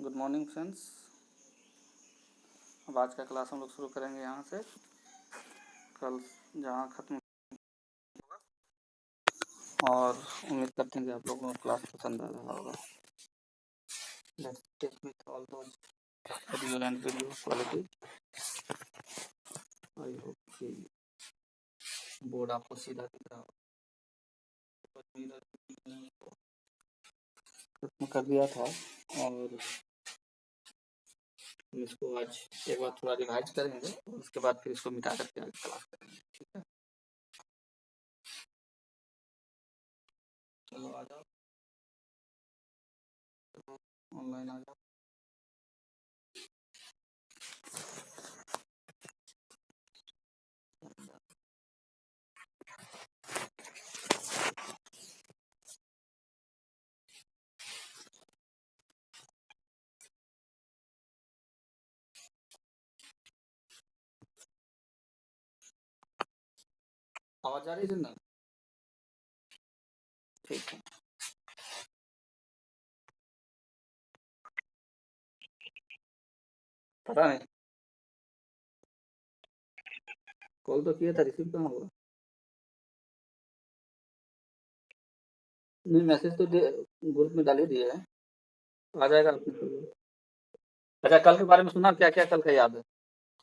Good morning friends. अब आज का क्लास हम लोग शुरू करेंगे यहाँ से। कल जहाँ ख़त्म, और उम्मीद करते हैं कि आप लोगों को क्लास पसंद आ रहा होगा। Let's take with all those audio and video quality. I hope कि बोर्ड आपको सीधा दिख रहा हो। खत्म कर दिया था और हम इसको आज एक बार थोड़ा रिवाइज करेंगे और उसके बाद फिर इसको मिटा करके आज क्लास करेंगे। ठीक है, चलो आ जाओ, ऑनलाइन आ जाओ। आवाज़ आ रही है ना? ठीक है, पता नहीं, कॉल तो किया था, रिसीव कहाँ हुआ? नहीं, मैसेज तो ग्रुप में डाल ही दिए है, आ जाएगा आपके पास। अच्छा, कल के बारे में सुना? क्या क्या कल का याद है?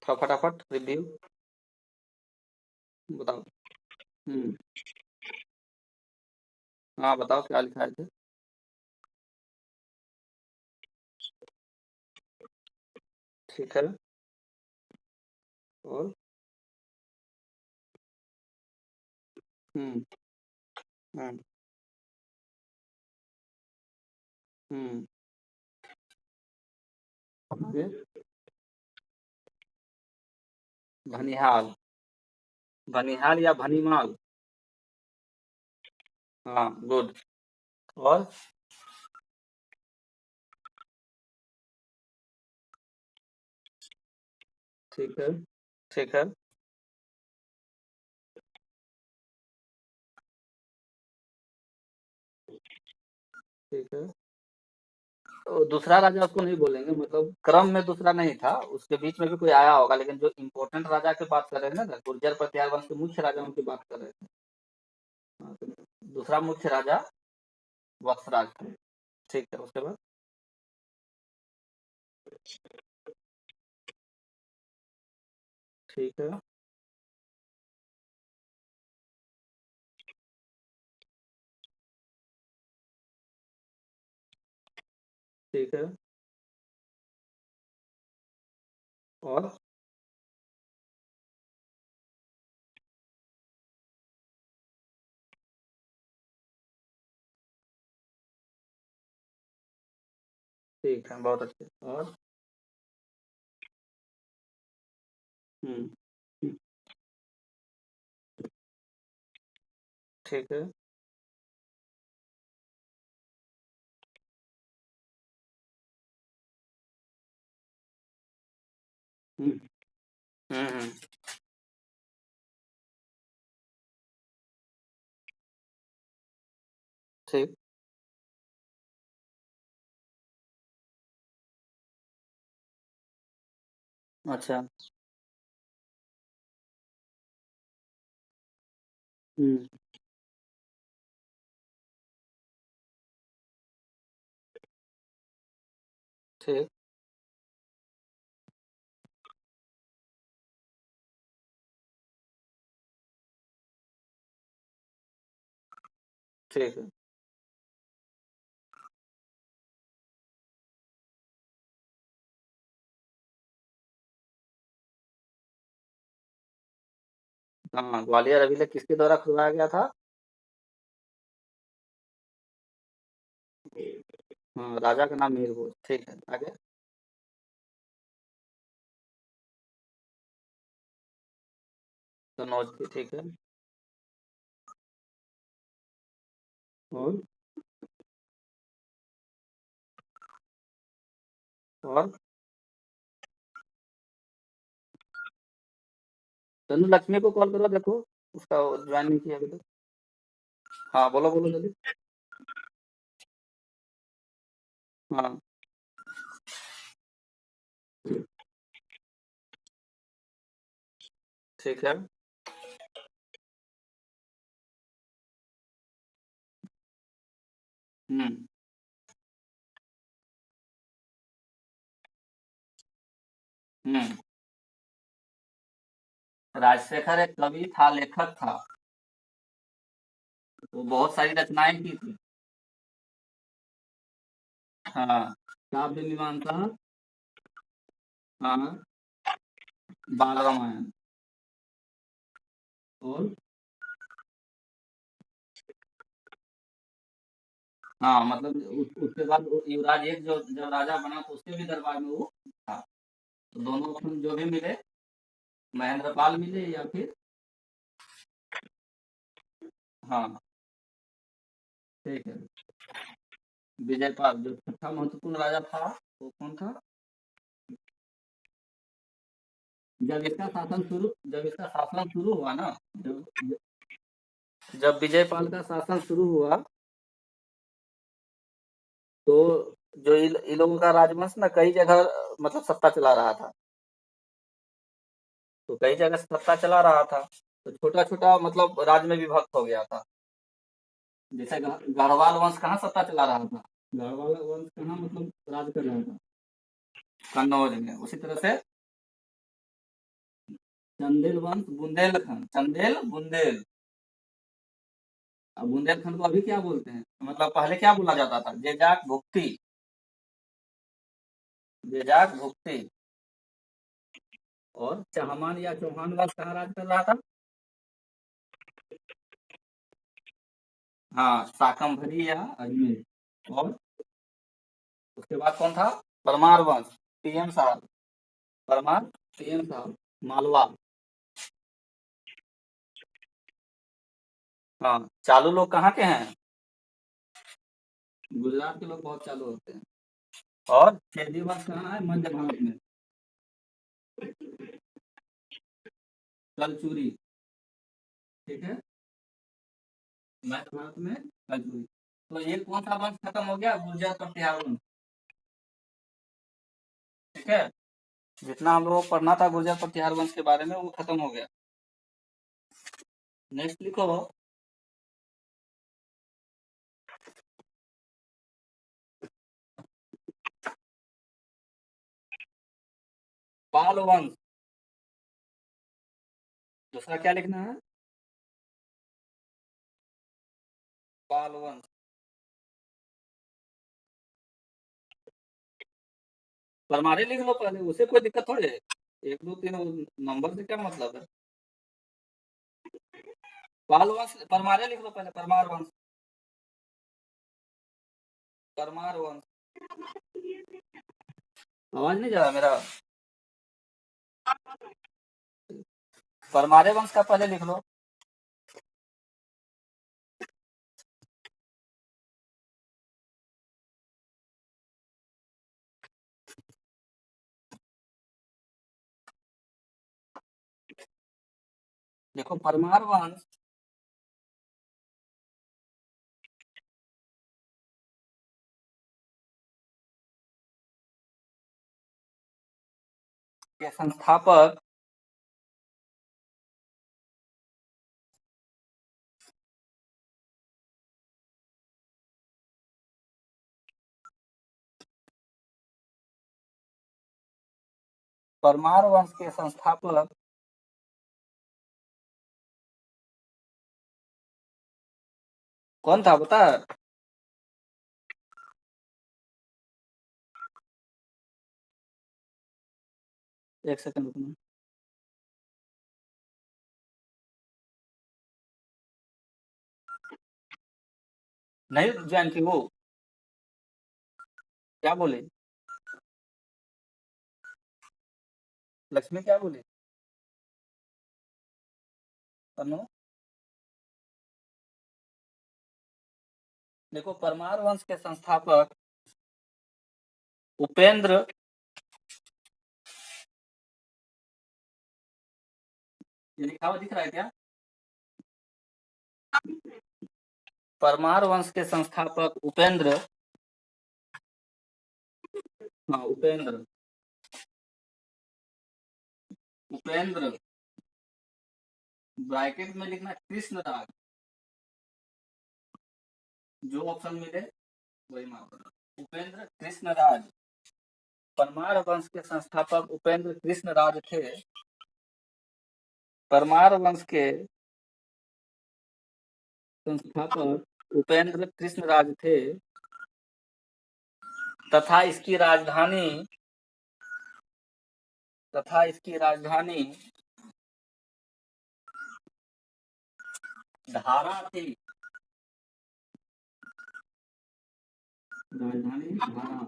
थोड़ा फटाफट रिव्यू बताओ। हम्म, हाँ बताओ क्या लिखाए थे। ठीक है, और हम्म हम्म हम्म आगे। भनिहाल, भनिहाल या भनीमाल? हाँ, गुड। और ठीक है, ठीक है, ठीक है। तो दूसरा राजा उसको नहीं बोलेंगे, मतलब क्रम में दूसरा नहीं था, उसके बीच में भी कोई आया होगा, लेकिन जो इम्पोर्टेंट राजा की बात कर रहे हैं ना, गुर्जर प्रत्यार वंश के मुख्य राजाओं की बात कर रहे थे। हाँ, तो दूसरा मुख्य राजा वत्सराज थे। ठीक है, उसके बाद ठीक है, ठीक है, और ठीक है, बहुत अच्छे। और हुँ, हुँ, ठीक है। हुँ, हुँ, हुँ, ठीक, अच्छा, हुँ, ठीक, ठीक है। हाँ, ग्वालियर अभिलेख किसके द्वारा खुलवाया गया था? हाँ, राजा का नाम मीरभोज, ठीक है, आगे? कन्नौज की, ठीक है, और? और? तनु लक्ष्मी को कॉल करो, देखो, उसका जॉइन नहीं किया अभी तक। हाँ, बोलो, बोलो जल्दी। हाँ, ठीक है। हम्म। हम्म। राजशेखर एक कवि था, लेखक था। वो बहुत सारी रचनाएं की थी। हाँ। काव्य मीमांसा। हाँ। बाल रामायण। और हाँ, मतलब उसके बाद युवराज एक जो जब राजा बना तो उसके भी दरबार में वो था। तो दोनों ऑप्शन जो भी मिले, महेंद्रपाल मिले या फिर। हाँ। ठीक है। विजयपाल जो छठा महत्वपूर्ण राजा था, वो कौन था? जब इसका शासन शुरू हुआ ना, जब जब विजयपाल का शासन शुरू हुआ, तो जो इन लोगों का राजवंश ना कई जगह मतलब सत्ता चला रहा था। तो कई जगह सत्ता चला रहा था, तो छोटा छोटा मतलब राज्य में विभक्त हो गया था। जैसे गढ़वाल वंश कहाँ सत्ता चला रहा था? गढ़वाल वंश कहाँ मतलब राज कर रहा था? कन्नौज में। उसी तरह से चंदेल वंश बुंदेलखंड, चंदेल बुंदेल। अब बुंदेलखंड को अभी क्या बोलते हैं, मतलब पहले क्या बोला जाता था? जेजाक भुक्ति। जेजाक भुक्ति। और चहमान या चौहान वंश कहाँ राज कर रहा था? हाँ, शाकंभरी या अजमेर। और उसके बाद कौन था? परमार वंश। पीएम साहब। परमार। पीएम साहब। मालवा। हाँ, चालू लोग कहाँ के हैं? गुजरात के लोग बहुत चालू होते हैं। और खेदी वंश कहाँ है? मध्य भारत में। कलचुरी। ठीक है। मध्य भारत में कलचुरी। तो ये कौन सा वंश खत्म हो गया? गुर्जर प्रतिहार वंश। ठीक है। जितना हम लोगों को पढ़ना था गुर्जर प्रतिहार वंश के बारे में, वो खत्म हो गया। नेक्स्ट लिखो। पाल वंश। दूसरा क्या लिखना है? पाल वंश। परमारी लिख लो पहले, उसे कोई दिक्कत थोड़ी है। एक दो तीन नंबर से क्या मतलब है? पाल वंश परमारे लिख लो पहले, परमार वंश। परमार वंश। आवाज नहीं जा रहा मेरा? परमारे वंश का पहले लिख लो। देखो परमार वंश के संस्थापक परमार वंश के संस्थापक कौन था बता? एक सेकंड रुकना। नहीं ज्वाइन की वो? क्या बोले? लक्ष्मी क्या बोले? तनु। देखो परमार वंश के संस्थापक उपेंद्र। ये लिखा हुआ दिख रहा है क्या? परमार वंश के संस्थापक उपेंद्र। हाँ, उपेंद्र। उपेंद्र ब्रैकेट में लिखना कृष्ण राज, जो ऑप्शन मिले वही मानना। उपेंद्र कृष्ण राज, परमार वंश के संस्थापक उपेंद्र कृष्ण राज थे। परमार वंश के संस्थापक उपेंद्र कृष्ण राज थे तथा इसकी राजधानी धारा थी। राजधानी धारा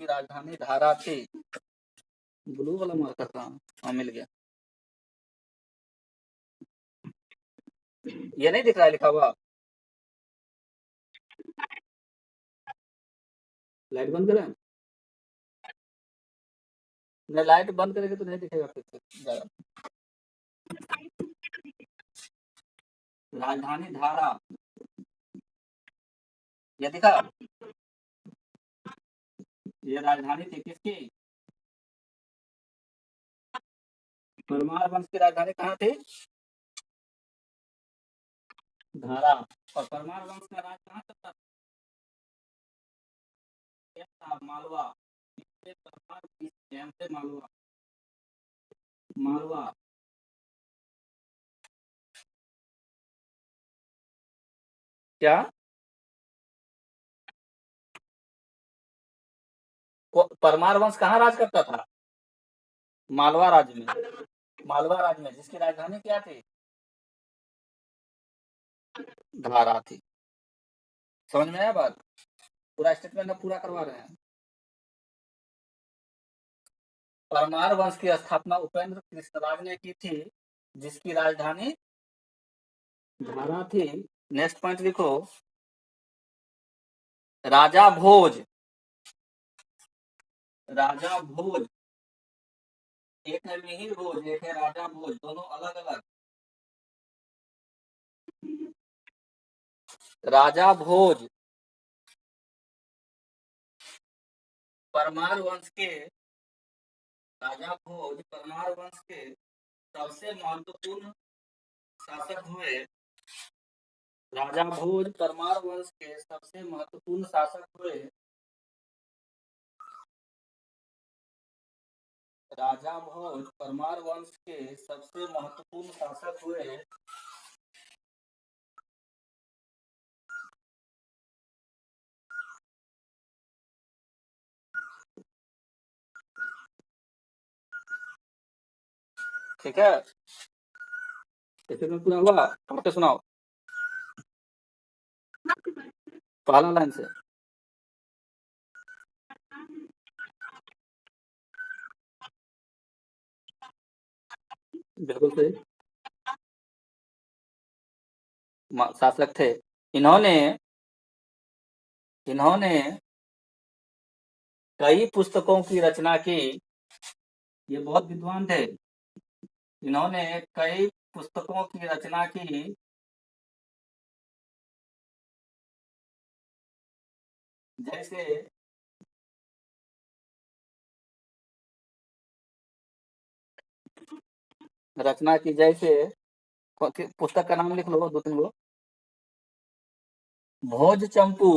की राजधानी धारा थी। ब्लू वाला मार्कर कहाँ? हाँ मिल गया। ये नहीं दिख रहा है लिखा हुआ? लाइट बंद करें? नहीं, लाइट बंद करेंगे तो नहीं दिखेगा फिर से ज्यादा। राजधानी धारा, ये दिखा? ये राजधानी थी किसकी? परमार वंश की राजधानी कहाँ थी? धारा। और परमार वंश का राज कहाँ चलता था? मालवा। से मालवा। मालवा। क्या? परमार वंश कहाँ राज करता था? मालवा राज्य में। मालवा राज्य में, जिसकी राजधानी क्या थी? धारा थी। समझ में आया बात? पूरा स्टेटमेंट हम पूरा करवा रहे हैं। परमार वंश की स्थापना उपेंद्र कृष्णराज ने की थी, जिसकी राजधानी धारा थी। नेक्स्ट पॉइंट लिखो, राजा भोज। राजा भोज, एक है मिहिर भोज, एक है राजा भोज, दोनों अलग अलग। राजा भोज परमार वंश के, राजा भोज परमार वंश के सबसे महत्वपूर्ण शासक हुए। राजा भोज परमार वंश के सबसे महत्वपूर्ण शासक हुए। राजा भोज परमार वंश के सबसे महत्वपूर्ण शासक हुए। ठीक है, इसे में पूरा हुआ? पढ़ के सुनाओ पहला लाइन से। बिल्कुल सही, शासक थे। इन्होंने इन्होंने कई पुस्तकों की रचना की। ये बहुत विद्वान थे। इन्होंने कई पुस्तकों की रचना की, जैसे रचना की जैसे, पुस्तक का नाम लिख लो दो तीन गो। भोज चंपू,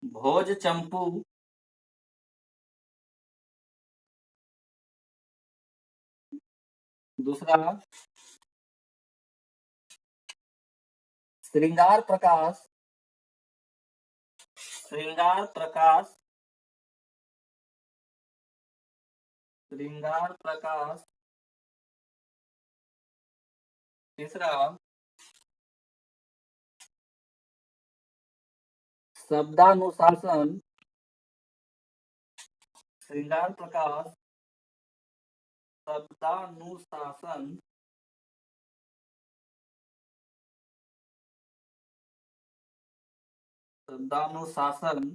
भोज चंपू, दूसरा श्रृंगार प्रकाश, श्रृंगार प्रकाश, श्रृंगार प्रकाश, तीसरा शब्दानुशासन, श्रृंगार प्रकाश शब्दानुशासन, शब्दानुशासन,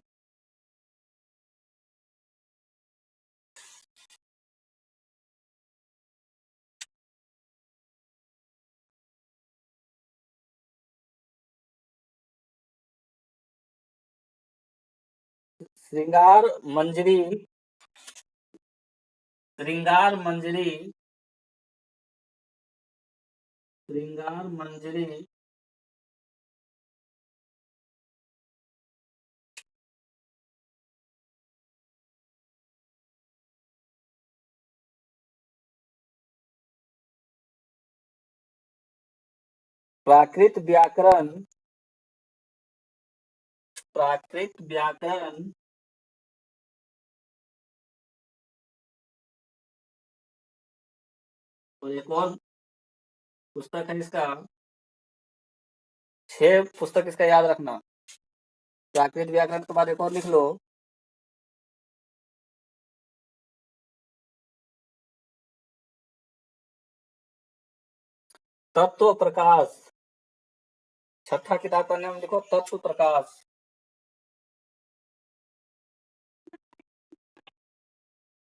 श्रृंगार मंजरी, श्रृंगार मंजरी, श्रृंगार मंजरी प्राकृत व्याकरण, प्राकृत व्याकरण और एक और पुस्तक है इसका, 6 पुस्तक इसका याद रखना। प्राकृत व्याकरण के बाद एक और लिख लो, तत्व प्रकाश। छठा किताब का नाम लिखो, तत्व प्रकाश।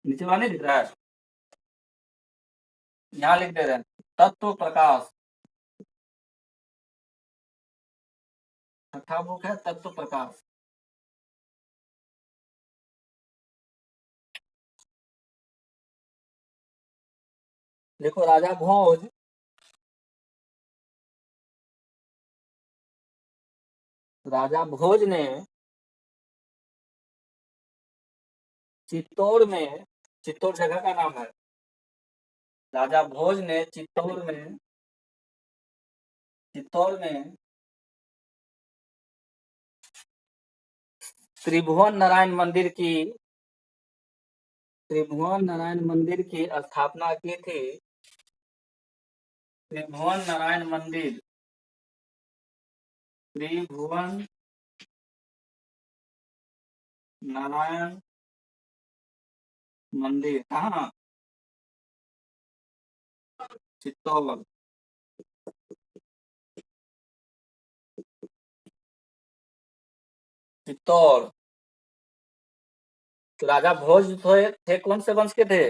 नीचे वाला नहीं दिख रहा है, यहाँ लिख दे रहे हैं, तत्व प्रकाश। छठा बुक है तत्व प्रकाश। देखो राजा भोज, राजा भोज ने चित्तौड़ में, चित्तौड़ जगह का नाम है, राजा भोज ने चित्तौड़ में, चित्तौड़ में त्रिभुवन नारायण मंदिर की, त्रिभुवन नारायण मंदिर की स्थापना की थी। त्रिभुवन नारायण मंदिर, त्रिभुवन नारायण मंदिर कहाँ? चित्तौड़। चित्तौड़। तो राजा भोज थे कौन से वंश के थे?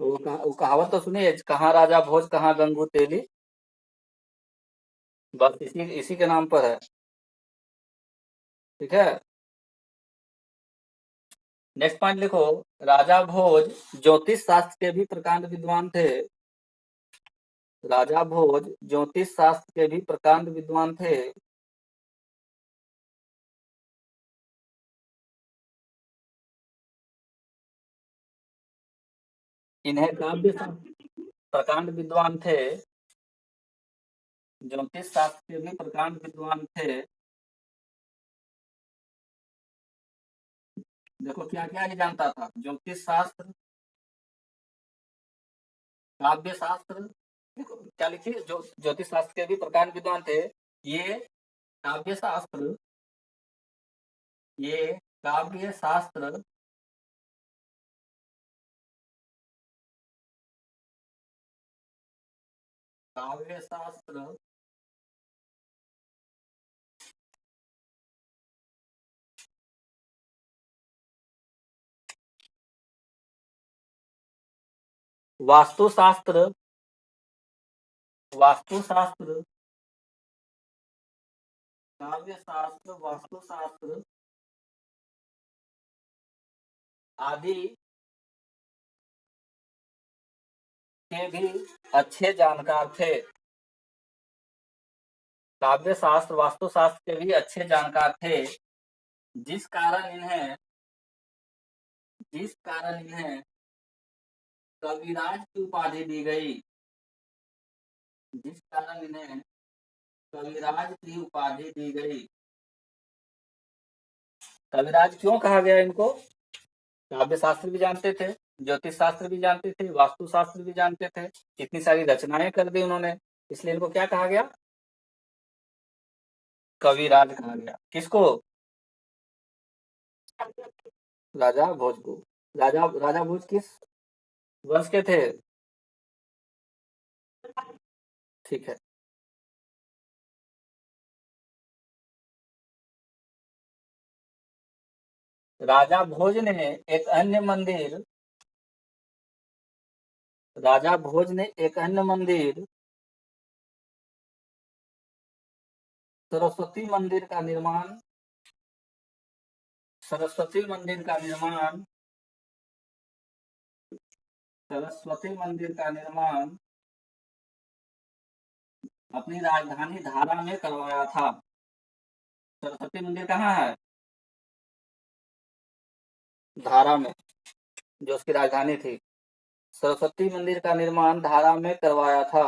तो वो कहावत तो सुनिए, कहाँ राजा भोज कहाँ गंगू तेली, बस इसी इसी के नाम पर है। ठीक है, नेक्स्ट पॉइंट लिखो, राजा भोज ज्योतिष शास्त्र के भी प्रकांड विद्वान थे। राजा भोज ज्योतिष शास्त्र के भी प्रकांड विद्वान थे। इन्हें काव्य प्रकांड विद्वान थे, ज्योतिष शास्त्र के भी प्रकांड विद्वान थे। देखो क्या क्या ये जानता था, ज्योतिष शास्त्र, काव्य शास्त्र। देखो क्या लिखिए, जो ज्योतिष शास्त्र के भी प्रकांड विद्वान थे, ये काव्य शास्त्र, ये काव्य शास्त्र, काव्य शास्त्र वास्तुशास्त्र, वास्तुशास्त्र, काव्य शास्त्र, वास्तुशास्त्र आदि के भी अच्छे जानकार थे। काव्य शास्त्र, वास्तुशास्त्र के भी अच्छे जानकार थे, जिस कारण इन्हें, जिस कारण इन्हें कविराज की उपाधि दी गई, जिस कारण इन्हें कविराज की उपाधि दी गई। कविराज क्यों कहा गया इनको? काव्य शास्त्र भी जानते थे, ज्योतिष शास्त्र भी जानते थे, वास्तु शास्त्र भी जानते थे, इतनी सारी रचनाएं कर दी उन्होंने, इसलिए इनको क्या कहा गया? कविराज कहा गया। किसको? राजा भोज को। राजा भोज किस वंश के थे? ठीक है, राजा भोज ने एक अन्य मंदिर, राजा भोज ने एक अन्य मंदिर, सरस्वती मंदिर का निर्माण, सरस्वती मंदिर का निर्माण सरस्वती मंदिर का निर्माण अपनी राजधानी धारा में करवाया था। सरस्वती मंदिर कहाँ है? धारा में, जो उसकी राजधानी थी। सरस्वती मंदिर का निर्माण धारा में करवाया था।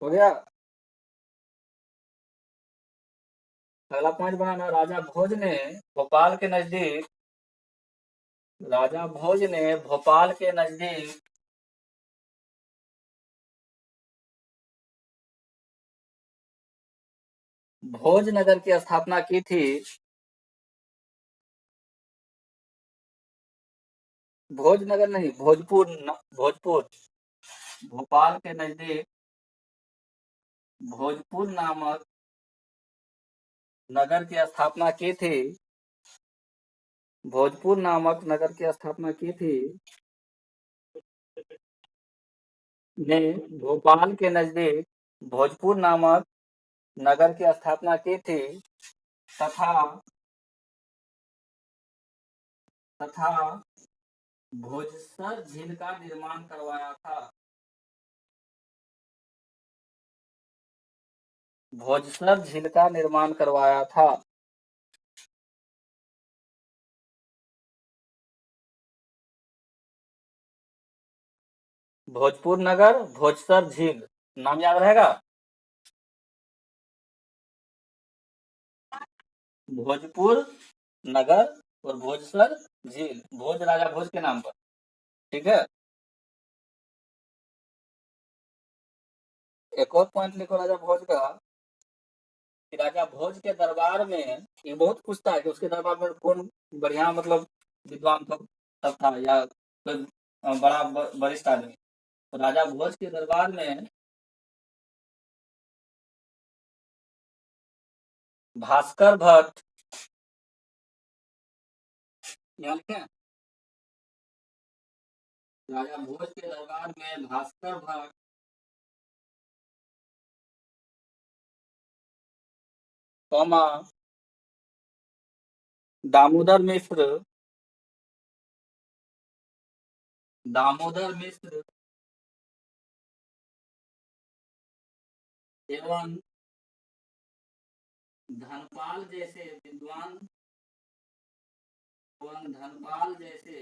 हो गया। अगला पॉइंट बनाना, राजा भोज ने भोपाल के नजदीक राजा भोज ने भोपाल के नजदीक भोजनगर की स्थापना की थी। भोजनगर नहीं, भोजपुर। भोपाल के नजदीक भोजपुर नामक नगर की स्थापना की थी। भोजपुर नामक नगर की स्थापना की थी। ने भोपाल के नजदीक भोजपुर नामक नगर की स्थापना की थी तथा तथा भोजसर झील का निर्माण करवाया था। भोजसर झील का निर्माण करवाया था। भोजपुर नगर, भोजसर झील, नाम याद रहेगा। भोजपुर नगर और भोजसर झील, भोज राजा भोज के नाम पर। ठीक है। एक और पॉइंट लिखो राजा भोज का, कि राजा भोज के दरबार में, ये बहुत पूछता है कि उसके दरबार में कौन बढ़िया मतलब विद्वान सब था या कोई बड़ा वरिष्ठ आदमी। तो राजा भोज के दरबार में भास्कर भट्ट, यहाँ लिखे, राजा भोज के दरबार में भास्कर भट्ट, कौमा दामोदर मिश्र, दामोदर मिश्र एवं धनपाल जैसे विद्वान धनपाल जैसे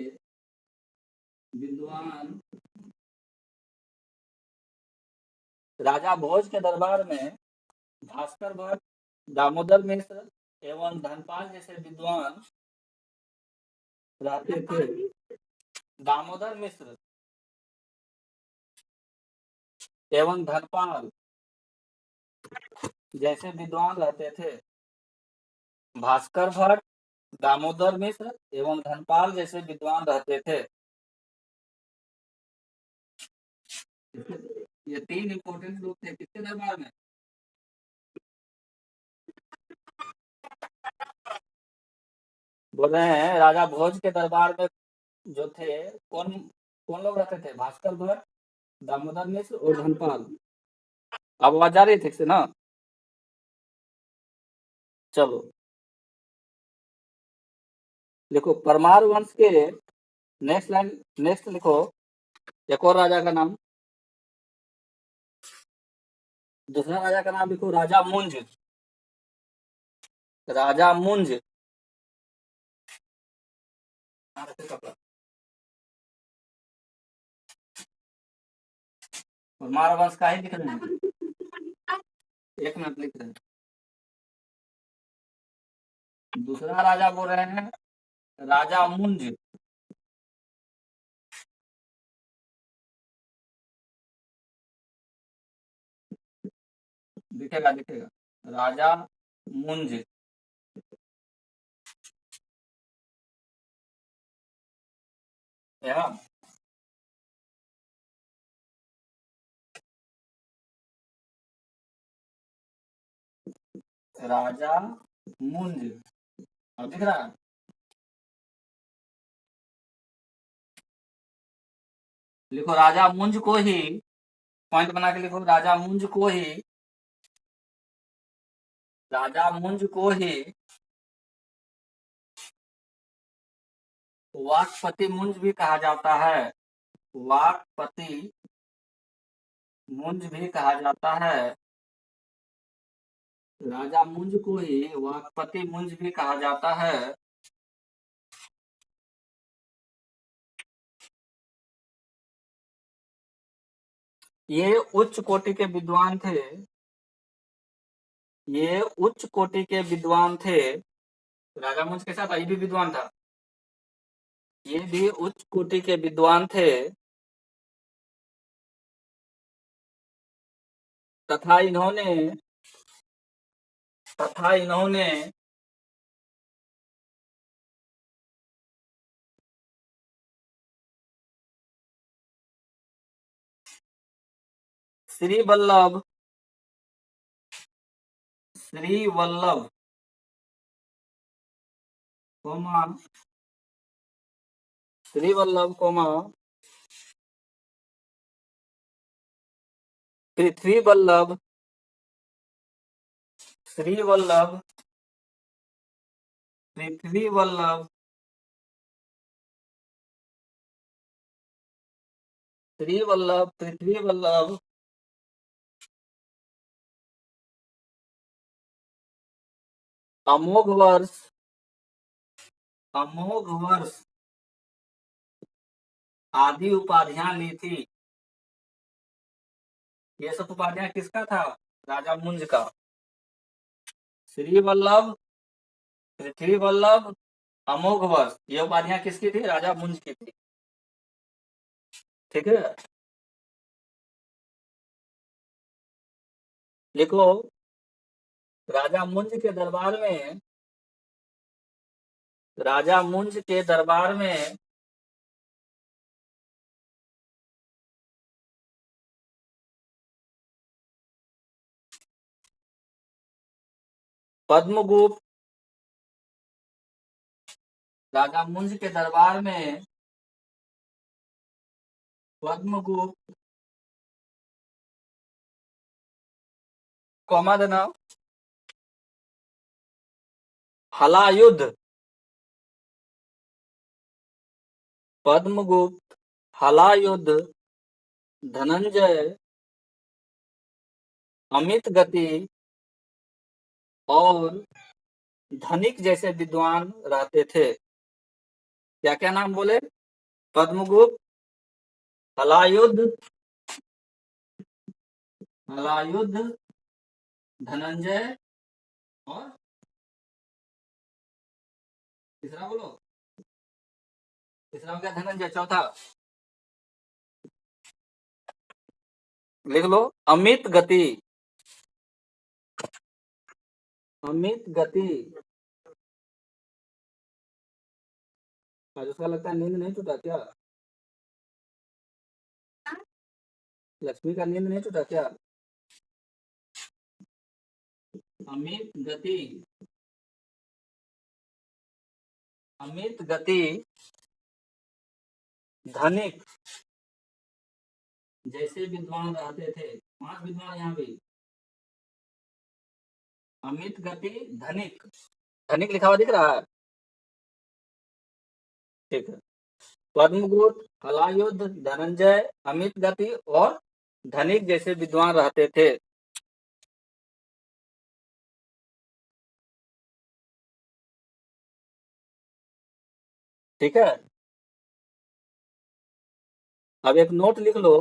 विद्वान राजा भोज के दरबार में भास्कर भट्ट, दामोदर मिश्र एवं धनपाल जैसे विद्वान रहते थे। दामोदर मिश्र एवं धनपाल जैसे विद्वान रहते थे। भास्कर भट्ट, दामोदर मिश्र एवं धनपाल जैसे विद्वान रहते थे। ये तीन इंपॉर्टेंट लोग थे किसके दरबार में? बोल रहे हैं राजा भोज के दरबार में जो थे, कौन कौन लोग रहते थे? भास्कर भट्ट, दामोदर मिश्र और धनपाल। अब आवाज आ रही ठीक से ना? चलो लिखो, परमार वंश के नेक्स्ट लाइन, नेक्स्ट लिखो एक और राजा का नाम। दूसरा राजा का नाम लिखो राजा मुंज। राजा मुंज। परमार वंश का ही लिख रहे हैं, एक मिनट लिख रहे हैं। दूसरा राजा बोल रहे हैं राजा मुंज। दिखेगा दिखेगा, राजा मुंज। यहाँ राजा मुंज, अब दिख रहा है। लिखो राजा मुंज को ही, पॉइंट बना के लिखो, राजा मुंज को ही राजा मुंज को ही वाक्पति मुंज भी कहा जाता है। वाक्पति मुंज भी कहा जाता है। राजा मुंज को ही वाक्पति मुंज भी कहा जाता है। ये उच्च कोटि के विद्वान थे। ये उच्च कोटि के विद्वान थे। राजा मुंज कैसा था? ये भी विद्वान था। ये भी उच्च कोटि के विद्वान थे। तथा इन्होंने श्री वल्लभ कोमा श्री वल्लभ कोमा पृथ्वी वल्लभ श्री वल्लभ पृथ्वी वल्लभ श्री वल्लभ पृथ्वी वल्लभ अमोघ वर्ष आदि उपाधियां ली थी। ये सब उपाधियां किसका था? राजा मुंज का। श्री वल्लभ, पृथ्वी वल्लभ, अमोघ वर्ष, ये उपाधियां किसकी थी? राजा मुंज की थी। ठीक है, लिखो। राजा मुंज के दरबार में पद्मगुप्त राजा मुंज के दरबार में पद्मगुप्त कौमा देना हलायुद्ध पद्मगुप्त हलायुद्ध धनंजय अमित गति और धनिक जैसे विद्वान रहते थे। क्या क्या नाम बोले? पद्मगुप्त, हलायुद्ध, धनंजय और तीसरा बोलो। तीसरा हो गया धनंजय। चौथा लिख लो, अमित गति। आज उसका लगता है नींद नहीं टूटा क्या? लक्ष्मी का नींद नहीं टूटा क्या? अमित गति धनिक जैसे विद्वान रहते थे। 5 विद्वान यहाँ भी। अमित गति धनिक लिखा हुआ दिख रहा है? ठीक है। पद्मगुप्त, हलायुद्ध, धनंजय, अमित गति और धनिक जैसे विद्वान रहते थे। ठीक है, अब एक नोट लिख लो।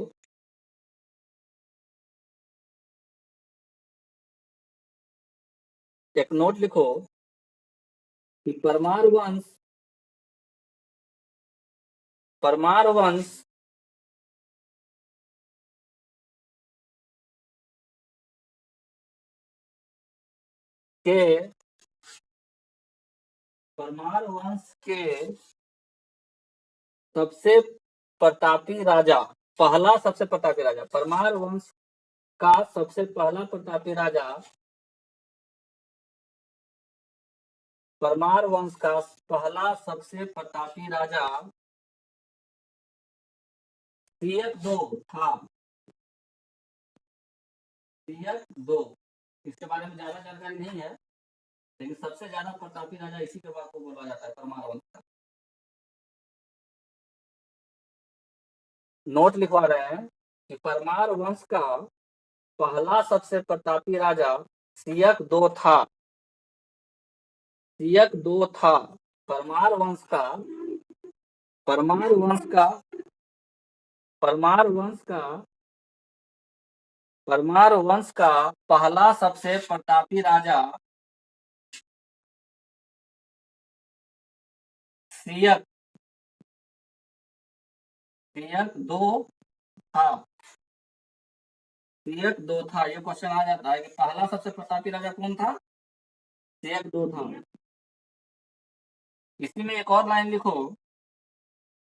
एक नोट लिखो कि परमार वंश के सबसे प्रतापी राजा, पहला सबसे प्रतापी राजा, परमार वंश का सबसे पहला प्रतापी राजा, परमार वंश का पहला सबसे प्रतापी राजा सियक दो था। सियक दो इसके बारे में ज्यादा जानकारी नहीं है, लेकिन सबसे ज्यादा प्रतापी राजा इसी के बाद को बोला जाता है, परमार वंश का। नोट लिखवा रहे हैं कि परमार वंश का पहला सबसे प्रतापी राजा सियक दो था। सियक दो था। परमार वंश का परमार वंश का परमार वंश का परमार वंश का पहला सबसे प्रतापी राजा सियक सियक दो था। सियक दो था। ये क्वेश्चन आ जाता है कि पहला सबसे प्रतापी राजा कौन था? सियक दो था। इसी में एक और लाइन लिखो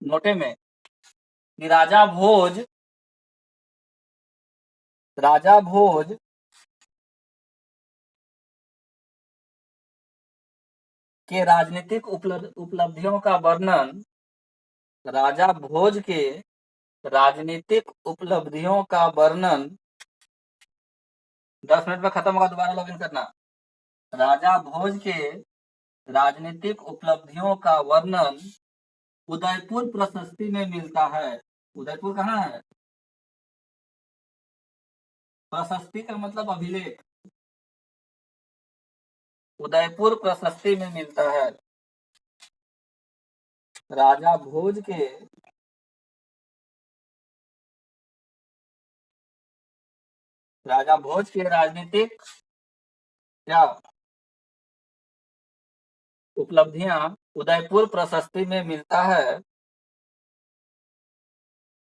नोटे में कि राजा भोज के राजनीतिक उपलब्धियों का वर्णन राजा भोज के राजनीतिक उपलब्धियों का वर्णन 10 मिनट में खत्म होगा, दोबारा लॉगिन करना। राजा भोज के राजनीतिक उपलब्धियों का वर्णन उदयपुर प्रशस्ति में मिलता है। उदयपुर कहाँ है? प्रशस्ति का मतलब अभिलेख। उदयपुर प्रशस्ति में मिलता है। राजा भोज के राजनीतिक क्या उपलब्धियां उदयपुर प्रशस्ति में मिलता है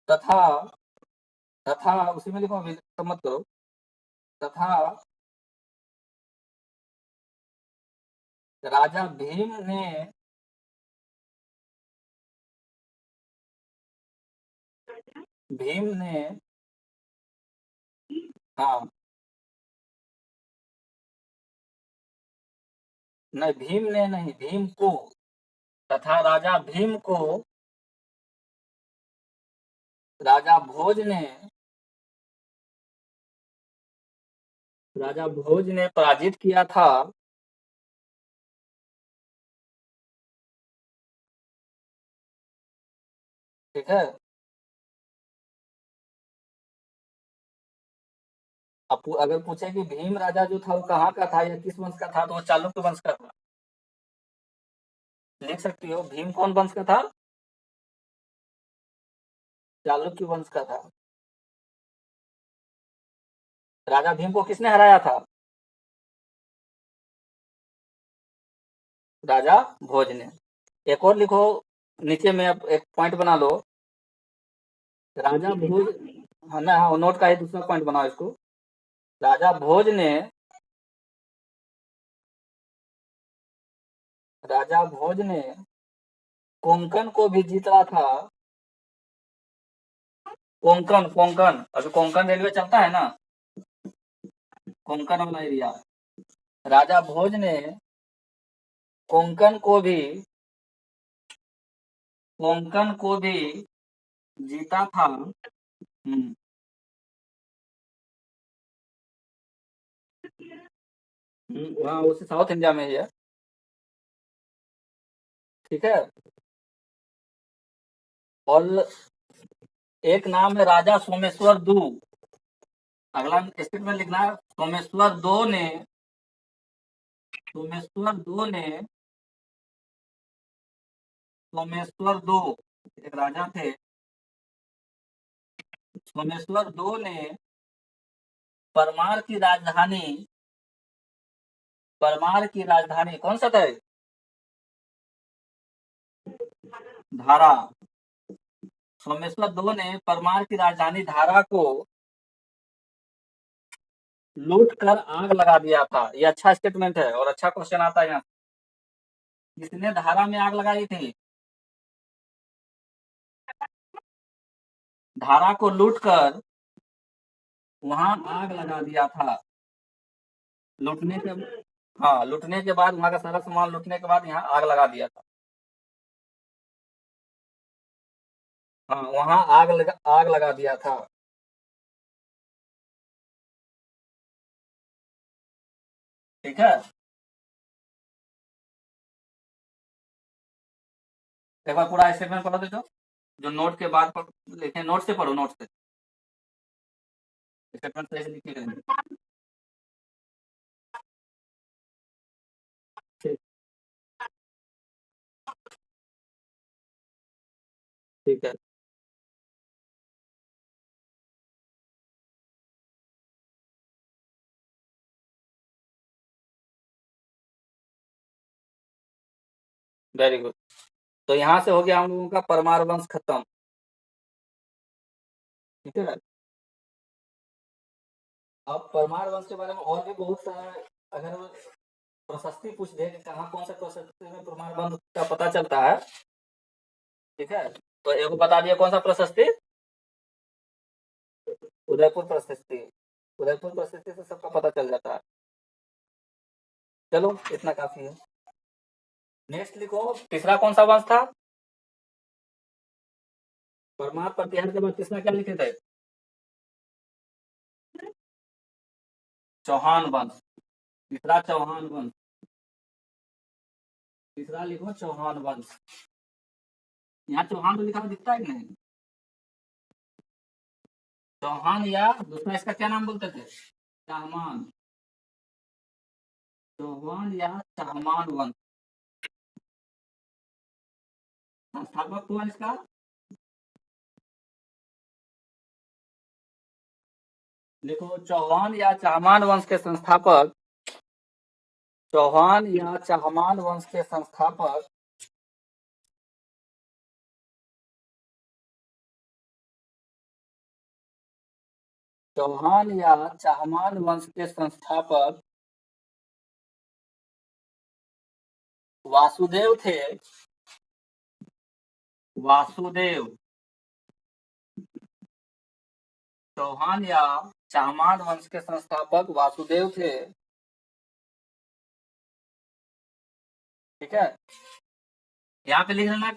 तथा तथा उसी में लिखो, अभी मत करो। तथा राजा भीम ने भीम ने हाँ नहीं, भीम ने नहीं, भीम को। तथा राजा भोज ने राजा भोज ने पराजित किया था। ठीक है। अब अगर पूछे कि भीम राजा जो था वो कहाँ का था या किस वंश का था, तो वो चालुक्य वंश का था। लिख सकती हो, भीम कौन वंश का था? चालुक्य वंश का था। राजा भीम को किसने हराया था? राजा भोज ने। एक और लिखो नीचे में, एक पॉइंट बना लो। राजा भोज, हाँ ना, हाँ नोट का ही दूसरा पॉइंट बनाओ इसको। राजा भोज ने कोंकण को भी जीता था। कोंकण अभी कोंकण रेलवे चलता है ना, कोंकण वाला एरिया। राजा भोज ने कोंकण को भी जीता था। वहाँ उसी साउथ इंडिया में ही है। ठीक है। और एक नाम है राजा सोमेश्वर दू। अगला स्टेटमेंट लिखना है, सोमेश्वर दो एक राजा थे। सोमेश्वर दो ने परमार की राजधानी कौन सा था? धारा। सोमेश्वर दो ने परमार की राजधानी धारा को लूट कर आग लगा दिया था। ये अच्छा स्टेटमेंट है और अच्छा क्वेश्चन आता है यहाँ। किसने धारा में आग लगाई थी? धारा को लूटकर वहां आग लगा दिया था। लूटने के हाँ, लूटने के बाद वहां का सारा सामान लूटने के बाद यहाँ आग लगा दिया था। हाँ, वहां आग लगा दिया था। ठीक है, एक बार पूरा स्टेटमेंट पढ़ो तो जो नोट के बाद लिखे, नोट से पढ़ो, नोट से स्टेटमेंट सही से लिखिए करेंगे। ठीक, ठीक है, वेरी गुड। तो यहाँ से हो गया हम लोगों का परमार वंश खत्म। ठीक है, अब परमार वंश के बारे में और भी बहुत सारा, अगर प्रशस्ति पूछ दे कि कहाँ कौन सा प्रशस्ति में परमार वंश का पता चलता है, ठीक है, तो एगो बता दिया कौन सा प्रशस्ति, उदयपुर प्रशस्ति। उदयपुर प्रशस्ति से सबका पता चल जाता है। चलो इतना काफी है। नेक्स्ट लिखो, तीसरा कौन सा वंश था? परमार प्रतिहार के बाद तीसरा क्या लिखे थे? चौहान वंश। तीसरा चौहान वंश। तीसरा लिखो चौहान वंश। यहाँ चौहान तो लिखा हुआ दिखता है कि नहीं? चौहान या दूसरा इसका क्या नाम बोलते थे? चाहमान। चौहान या चाहमान वंश। संस्थापक कौन इसका? लिखो चौहान या चाहमान वंश के संस्थापक। चौहान या चाहमान वंश के संस्थापक चौहान या चाहमान वंश के संस्थापक वासुदेव थे। वासुदेव। चौहान या चाहमान वंश के संस्थापक वासुदेव थे। ठीक है, यहाँ पे लिख लेना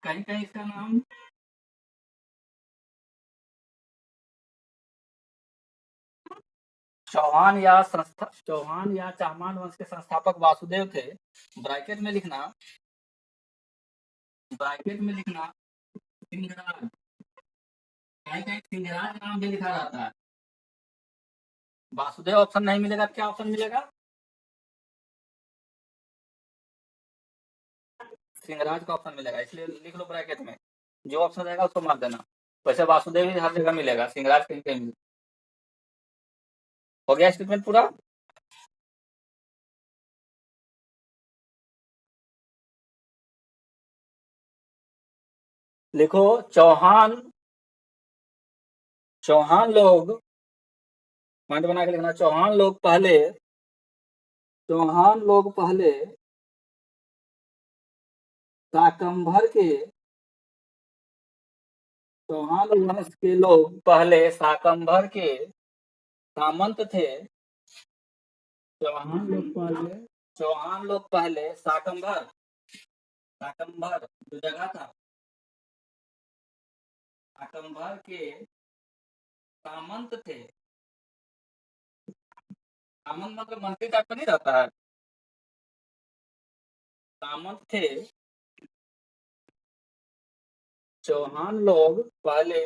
कहीं कहीं इसका नाम। चौहान या चाहमान वंश के संस्थापक वासुदेव थे। ब्रैकेट में लिखना, ब्रैकेट में लिखना सिंहराज। कहीं कहीं सिंहराज नाम भी लिखा रहता है। वासुदेव ऑप्शन नहीं मिलेगा, क्या ऑप्शन मिलेगा? सिंहराज का ऑप्शन मिलेगा, इसलिए लिख लो ब्रैकेट में, जो ऑप्शन रहेगा उसको मार देना। वैसे वासुदेव ही हर जगह मिलेगा, सिंहराज कहीं कहीं मिलेगा। हो गया स्टेटमेंट पूरा? लिखो चौहान। चौहान लोग, पॉइंट बना के लिखना, चौहान लोग पहले शाकंभर के चौहान वंश के लोग पहले शाकंभर के सामंत थे। चौहान लोग पहले चौहान लोग पहले शाकंभर, शाकंभर जो जगह था, शाकंभर के सामंत थे। सामंत मतलब मंत्री टाइप का नहीं रहता है? सामंत थे। चौहान लोग पहले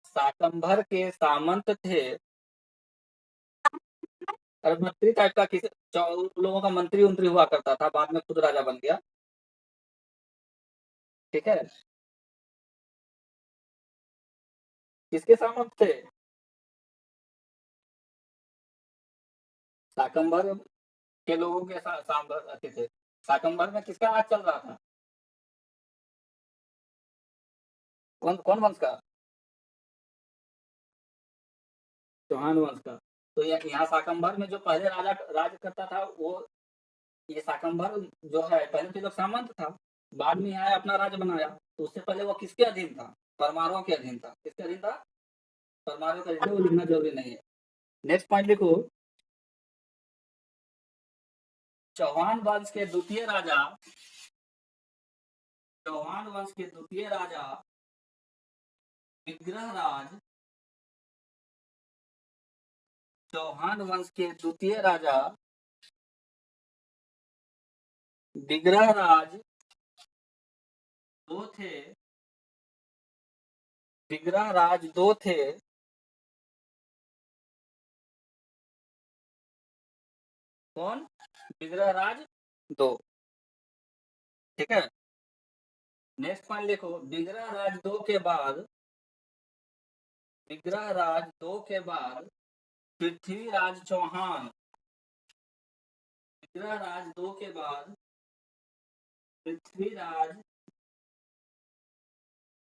शाकंभर के सामंत थे। और मंत्री टाइप का, किसी लोगों का मंत्री उंत्री हुआ करता था, बाद में खुद राजा बन गया। ठीक है, किसके सामंत थे? शाकंभर के लोगों के सामंत थे। शाकंभर में किसका राज चल रहा था? कौन कौन वंश का? चौहान वंश का। तो यहाँ शाकंभर में जो पहले राजा राज करता था वो, ये शाकंभर जो है पहले तो जब सामंत था, बाद में आया अपना राज्य बनाया, तो उससे पहले वो किसके अधीन था? परमारों के अधीन था। किसके अधीन था? परमारों के अधीन। वो लिखना जरूरी नहीं है। नेक्स्ट पॉइंट लिखो, चौहान वंश के द्वितीय राजा, चौहान वंश के द्वितीय राजा विग्रहराज, चौहान वंश के द्वितीय राजा विग्रहराज दो थे, विग्रहराज दो थे, कौन? विग्रहराज दो। ठीक है, नेक्स्ट पॉइंट देखो, विग्रहराज दो के बाद, विग्रहराज दो के बाद पृथ्वीराज चौहान, विग्रहराज दो के बाद पृथ्वीराज,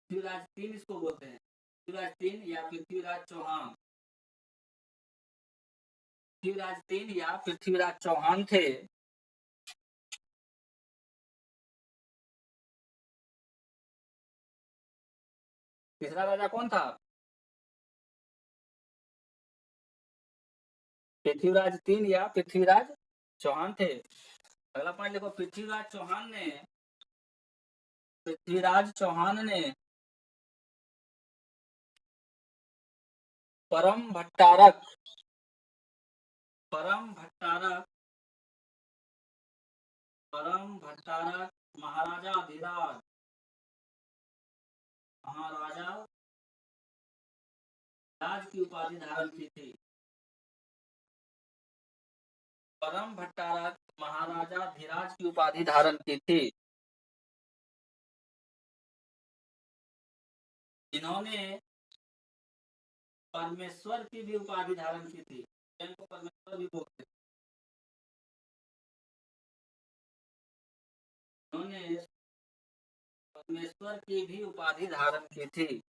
पृथ्वीराज तीन इसको बोलते हैं, पृथ्वीराज तीन या पृथ्वीराज चौहान, पृथ्वीराज तीन या पृथ्वीराज चौहान थे। तीसरा राजा कौन था? पृथ्वीराज तीन या पृथ्वीराज चौहान थे। अगला पॉइंट देखो, पृथ्वीराज चौहान ने परम भट्टारक, परम भट्टारक, परम भट्टारक महाराजा धीराज, महाराजा राज की उपाधि धारण की थी। परम भट्टारक महाराजा धीराज की उपाधि धारण की थी। इन्होंने परमेश्वर की भी उपाधि धारण की थी, इनको परमेश्वर भी बोलते थे। इन्होंने परमेश्वर की भी उपाधि धारण की थी।